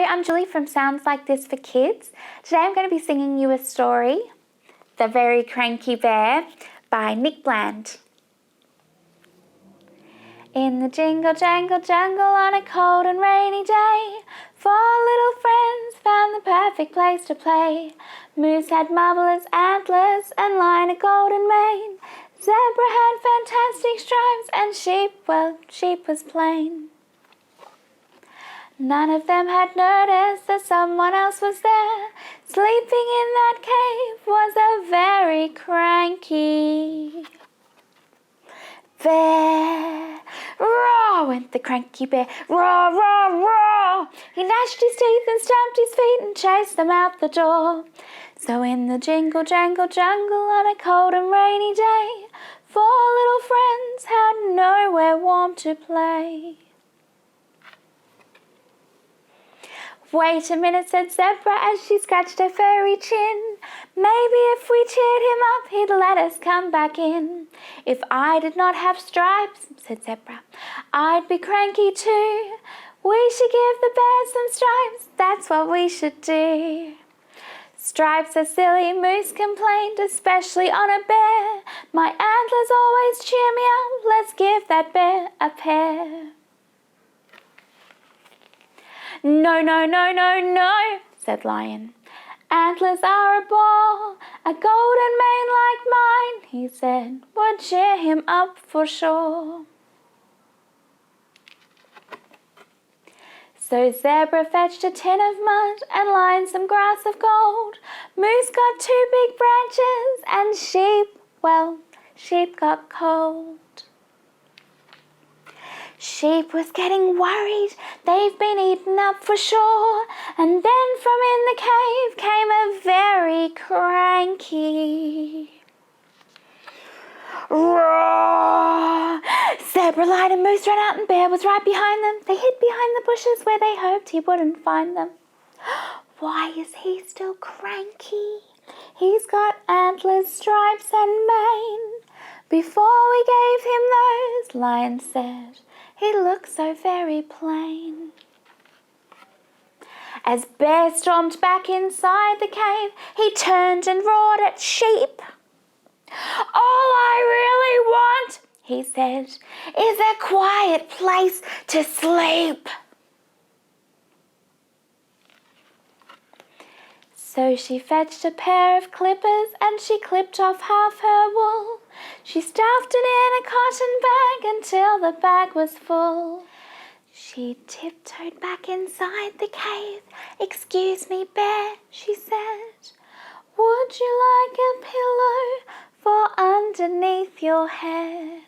I'm Julie from Sounds Like This for Kids. Today I'm going to be singing you a story, The Very Cranky Bear by Nick Bland. In the jingle jangle jungle on a cold and rainy day, 4 little friends found the perfect place to play. Moose had marvelous antlers and Lion a golden mane. Zebra had fantastic stripes and sheep was plain. None of them had noticed that someone else was there. Sleeping in that cave was a very cranky bear. Roar went the cranky bear, roar, roar, roar. He gnashed his teeth and stamped his feet and chased them out the door. So in the jingle jangle jungle on a cold and rainy day, 4 little friends had nowhere warm to play. Wait a minute, said Zebra as she scratched her furry chin. Maybe if we cheered him up, he'd let us come back in. If I did not have stripes, said Zebra, I'd be cranky too. We should give the bear some stripes, that's what we should do. Stripes are silly, Moose complained, especially on a bear. My antlers always cheer me up, let's give that bear a pair. No, no, no, no, no, said Lion. Antlers are a bore, a golden mane like mine, he said, would cheer him up for sure. So Zebra fetched a tin of mud and Lion some grass of gold. Moose got 2 big branches and sheep got cold. Sheep was getting worried, they've been eaten up for sure. And then from in the cave came a very cranky roar. Zebra, Lion and Moose ran out and Bear was right behind them. They hid behind the bushes where they hoped he wouldn't find them. Why is he still cranky? He's got antlers, stripes and mane. Before we gave him those, Lion said, he looks so very plain. As Bear stormed back inside the cave, he turned and roared at Sheep. All I really want, he said, is a quiet place to sleep. So she fetched a pair of clippers and she clipped off half her wool. She stuffed it in a cotton bag until the bag was full. She tiptoed back inside the cave. Excuse me, Bear, she said. Would you like a pillow for underneath your head?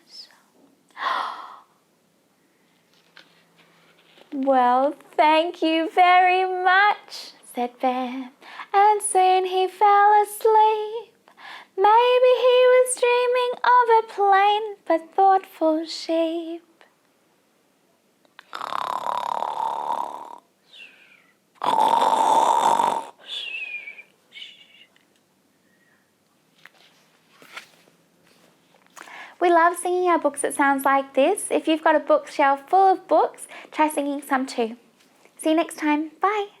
Well, thank you very much, said Bear, and soon he fell asleep. Maybe he was dreaming of a plain but thoughtful sheep. We love singing our books at Sounds Like This. If you've got a bookshelf full of books, try singing some too. See you next time. Bye.